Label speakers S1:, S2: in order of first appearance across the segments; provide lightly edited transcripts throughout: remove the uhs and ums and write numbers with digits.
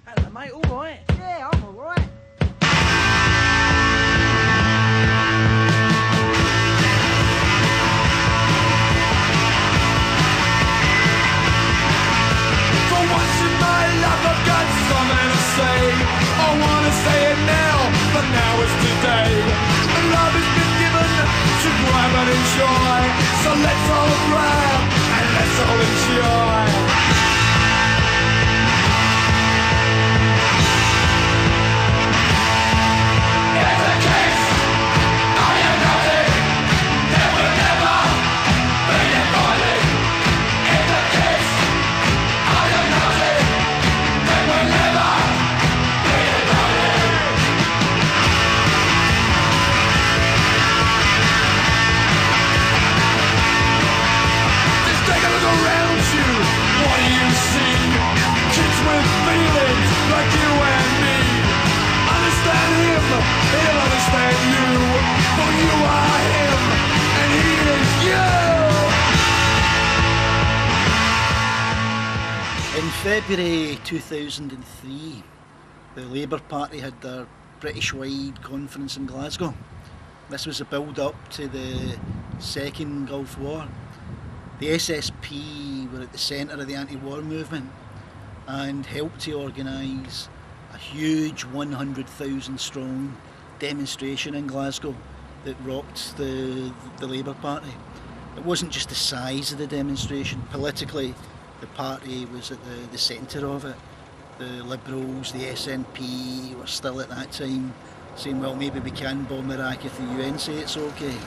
S1: Hello, mate, alright?
S2: Yeah, I'm alright.
S3: For once in my life I've got something to say. I wanna say it now, but now is today. Love has been given to grab and enjoy. So let's all grab and let's all enjoy.
S4: In February 2003, the Labour Party had their British-wide conference in Glasgow. This was a build-up to the Second Gulf War. The SSP were at the centre of the anti-war movement and helped to organise a huge 100,000 strong demonstration in Glasgow that rocked the Labour Party. It wasn't just the size of the demonstration. Politically, the party was at the centre of it. The Liberals, the SNP were still at that time saying, well, maybe we can bomb Iraq if the UN say it's okay.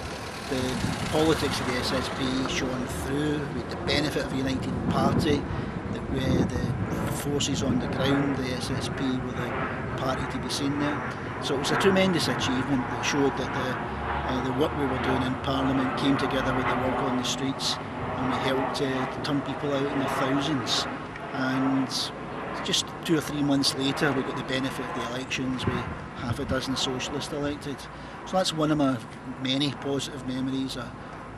S4: The politics of the SSP shone through with the benefit of a united party, that where the forces on the ground, the SSP were the party to be seen there. So it was a tremendous achievement that showed that the work we were doing in Parliament came together with the work on the streets, and we helped turn people out in their thousands. And just 2 or 3 months later we got the benefit of the elections with half a dozen socialists elected. So that's one of my many positive memories of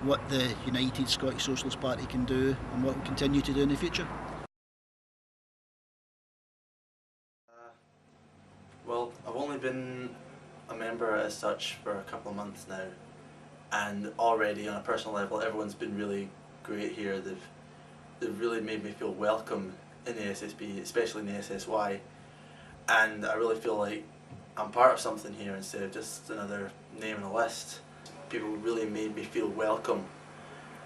S4: what the United Scottish Socialist Party can do and what we'll continue to do in the future.
S5: Well, I've only been a member as such for a couple of months now, and already on a personal level everyone's been really great here. They've really made me feel welcome in the SSP, especially in the SSY, and I really feel like I'm part of something here instead of just another name on a list. People really made me feel welcome,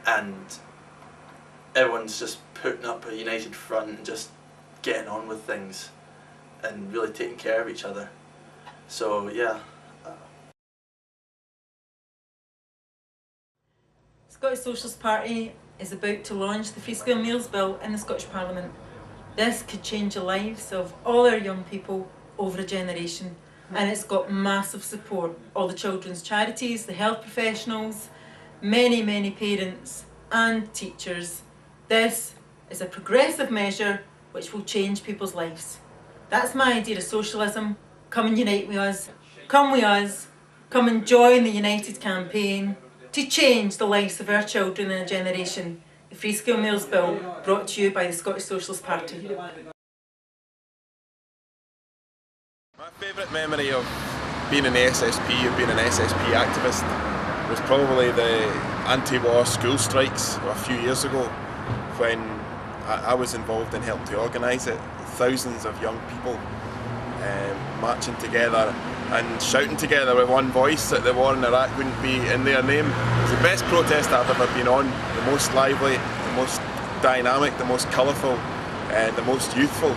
S5: and everyone's just putting up a united front and just getting on with things and really taking care of each other. So yeah.
S6: Scottish Socialist Party is about to launch the Free School Meals Bill in the Scottish Parliament. This could change the lives of all our young people over a generation, and it's got massive support. All the children's charities, the health professionals, many parents and teachers. This is a progressive measure which will change people's lives. That's my idea of socialism. Come and unite with us. Come with us. Come and join the United campaign to change the lives of our children in a generation. The Free School Meals Bill, brought to you by the Scottish Socialist Party.
S7: My favourite memory of being in the SSP, of being an SSP activist, was probably the anti-war school strikes a few years ago, when I was involved in helping to organise it. Thousands of young people marching together and shouting together with one voice that the war in Iraq wouldn't be in their name. It was the best protest I've ever been on, the most lively, the most dynamic, the most colourful, the most youthful.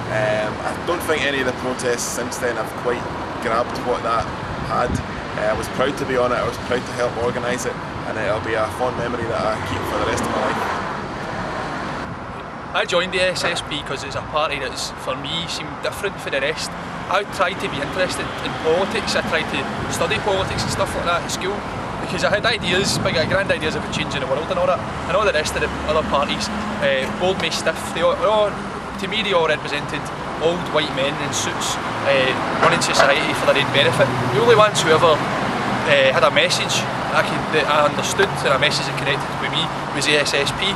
S7: I don't think any of the protests since then have quite grabbed what that had. I was proud to be on it, I was proud to help organise it, and it'll be a fond memory that I keep for the rest of my life.
S8: I joined the SSP because it's a party that's, for me, seemed different for the rest. I tried to be interested in politics, I tried to study politics and stuff like that at school, because I had ideas, big grand ideas about changing the world and all that, and all the rest of the other parties bowled me stiff. To me, they all represented old white men in suits running society for their own benefit. The only ones who ever had a message that I understood, and a message that connected with me, was the SSP.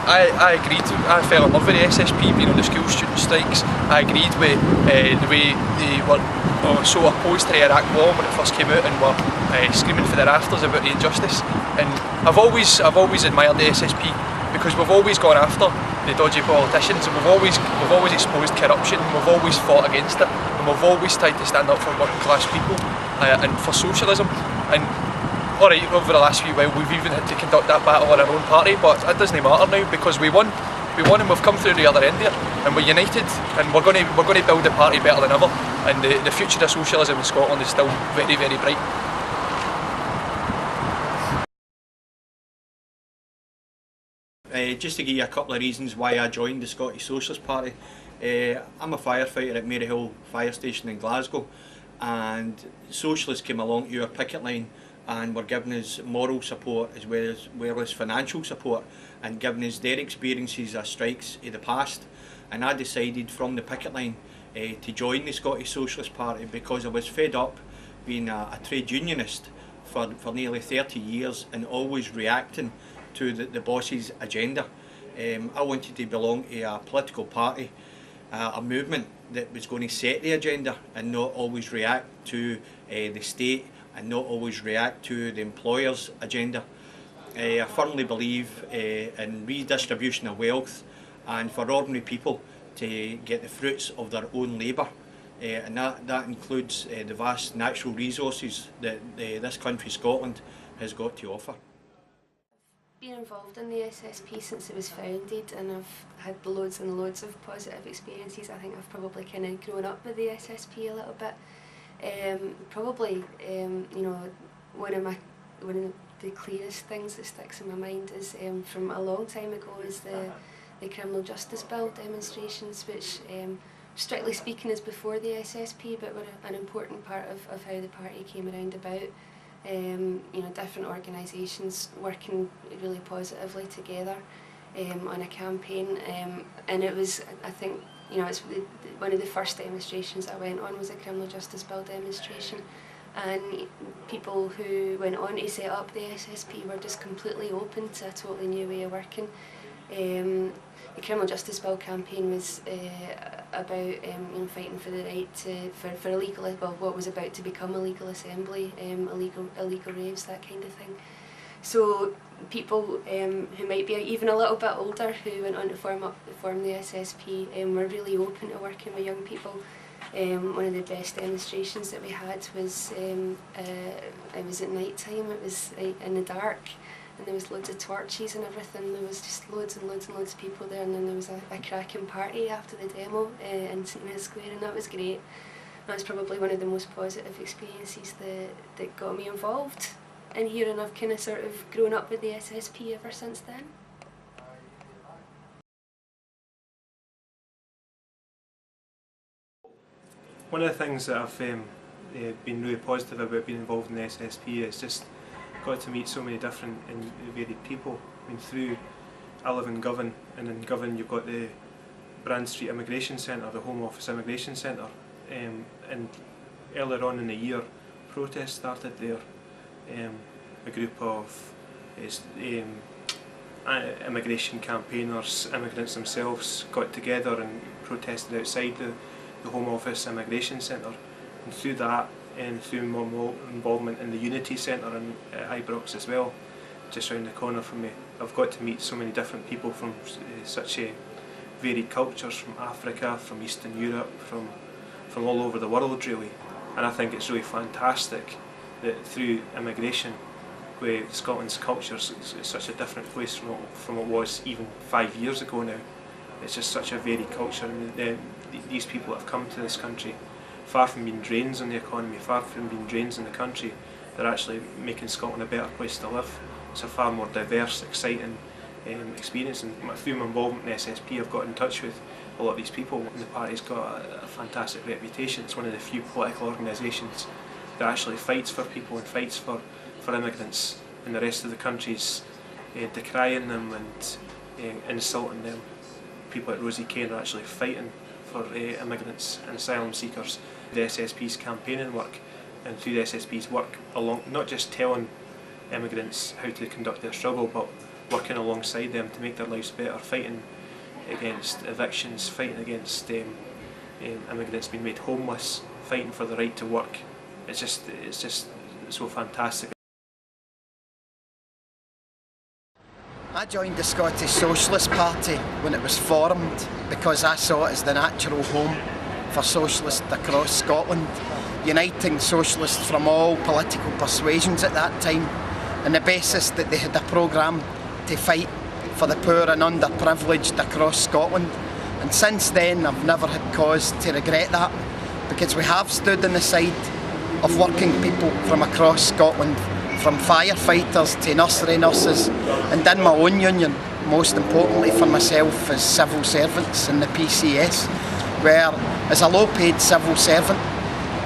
S8: I agreed. I fell in love with the SSP, being on the school student strikes. I agreed with the way they were so opposed to the Iraq War when it first came out and were screaming for the rafters about the injustice. And I've always admired the SSP because we've always gone after the dodgy politicians, and we've always exposed corruption, and we've always fought against it, and we've always tried to stand up for working class people and for socialism. And alright, over the last few while we've even had to conduct that battle in our own party, but it doesn't matter now because we won and we've come through the other end here, and we're united, and we're going to build the party better than ever, and the future of socialism in Scotland is still very, very bright.
S1: Just to give you a couple of reasons why I joined the Scottish Socialist Party. I'm a firefighter at Maryhill Fire Station in Glasgow, and socialists came along to our picket line and were giving us moral support as well as financial support, and giving us their experiences of strikes of the past. And I decided from the picket line to join the Scottish Socialist Party because I was fed up being a trade unionist for nearly 30 years and always reacting to the boss's agenda. I wanted to belong to a political party, a movement that was going to set the agenda and not always react to the state and not always react to the employer's agenda. I firmly believe in redistribution of wealth and for ordinary people to get the fruits of their own labour, and that includes the vast natural resources that this country, Scotland, has got to offer.
S2: Been involved in the SSP since it was founded, and I've had loads and loads of positive experiences. I think I've probably kind of grown up with the SSP a little bit. You know, one of the clearest things that sticks in my mind is from a long time ago is the criminal justice bill demonstrations, which strictly speaking is before the SSP, but were an important part of how the party came around about. You know, different organisations working really positively together on a campaign, and it was, I think, you know, it's one of the first demonstrations I went on was a criminal justice bill demonstration, and people who went on to set up the SSP were just completely open to a totally new way of working. The criminal justice bill campaign was about you know, fighting for the right for illegal, well, what was about to become a legal assembly, illegal raves, that kind of thing. So people who might be even a little bit older who went on to form the SSP were really open to working with young people. One of the best demonstrations that we had was it was at night time. It was in the dark, and there was loads of torches and everything. There was just loads and loads and loads of people there, and then there was a cracking party after the demo in St Mary's Square, and that was great. That was probably one of the most positive experiences that got me involved in here, and I've kind of sort of grown up with the SSP ever since then.
S9: One of the things that I've been really positive about being involved in the SSP is just got to meet so many different and varied people. I mean, through, I live in Govan, and in Govan you've got the Brand Street Immigration Centre, the Home Office Immigration Centre, and earlier on in the year protests started there. A group of immigration campaigners, immigrants themselves, got together and protested outside the Home Office Immigration Centre, and through that and through my involvement in the Unity Centre in Ibrox as well, just round the corner from me, I've got to meet so many different people from such varied cultures, from Africa, from Eastern Europe, from all over the world really. And I think it's really fantastic that through immigration, where Scotland's culture is such a different place from what it was even 5 years ago now. It's just such a varied culture, and these people that have come to this country, far from being drains on the economy, far from being drains in the country, they're actually making Scotland a better place to live. It's a far more diverse, exciting experience, and through my involvement in the SSP I've got in touch with a lot of these people, and the party's got a fantastic reputation. It's one of the few political organisations that actually fights for people and fights for immigrants, and the rest of the country's decrying them and insulting them. People like Rosie Kane are actually fighting for immigrants and asylum seekers. The SSP's campaigning work, and through the SSP's work along, not just telling immigrants how to conduct their struggle, but working alongside them to make their lives better, fighting against evictions, fighting against immigrants being made homeless, fighting for the right to work. It's just so fantastic.
S10: I joined the Scottish Socialist Party when it was formed because I saw it as the natural home for socialists across Scotland, uniting socialists from all political persuasions at that time, on the basis that they had a programme to fight for the poor and underprivileged across Scotland. And since then I've never had cause to regret that, because we have stood on the side of working people from across Scotland, from firefighters to nursery nurses, and in my own union, most importantly for myself, as civil servants in the PCS, where as a low-paid civil servant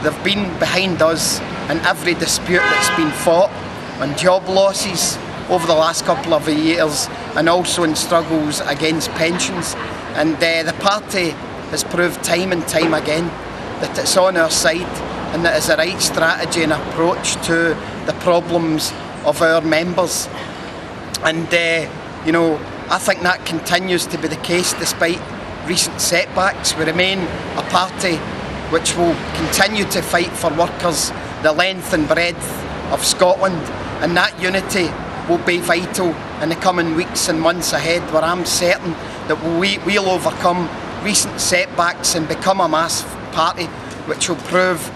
S10: they've been behind us in every dispute that's been fought, on job losses over the last couple of years, and also in struggles against pensions. And the party has proved time and time again that it's on our side and that it's the right strategy and approach to the problems of our members. And you know, I think that continues to be the case despite recent setbacks. We remain a party which will continue to fight for workers the length and breadth of Scotland, and that unity will be vital in the coming weeks and months ahead, where I'm certain that we'll overcome recent setbacks and become a mass party which will prove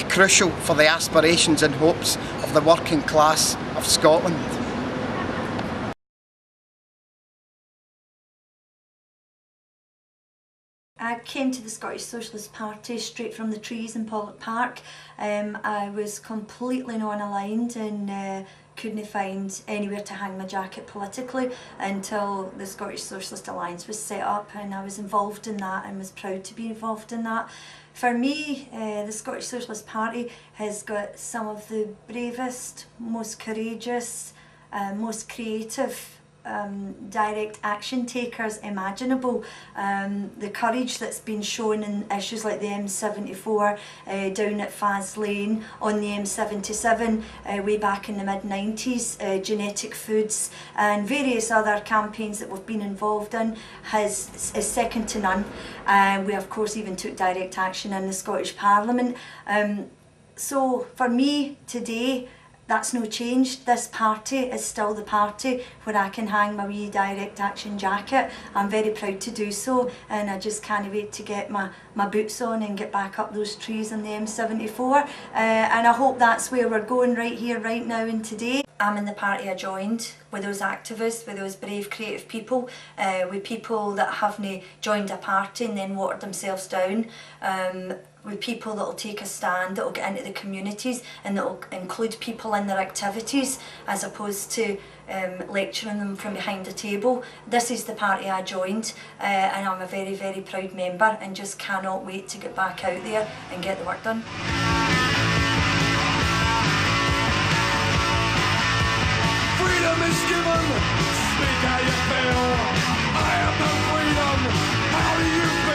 S10: crucial for the aspirations and hopes of the working class of Scotland.
S11: I came to the Scottish Socialist Party straight from the trees in Pollok Park. I was completely non-aligned and couldn't find anywhere to hang my jacket politically until the Scottish Socialist Alliance was set up, and I was involved in that and was proud to be involved in that. For me, the Scottish Socialist Party has got some of the bravest, most courageous, most creative direct action takers imaginable. The courage that's been shown in issues like the M74 down at Faz Lane, on the M77 way back in the mid-90s, genetic foods and various other campaigns that we've been involved in is second to none. We of course even took direct action in the Scottish Parliament. So for me today, that's no change. This party is still the party where I can hang my wee direct action jacket. I'm very proud to do so, and I just can't wait to get my boots on and get back up those trees on the M74. And I hope that's where we're going right here, right now and today. I'm in the party I joined with those activists, with those brave creative people, with people that haven't joined a party and then watered themselves down, with people that will take a stand, that will get into the communities and that will include people in their activities as opposed to lecturing them from behind a table. This is the party I joined, and I'm a very, very proud member and just cannot wait to get back out there and get the work done.
S3: Freedom is given, speak how you feel. I have no freedom, how do you feel?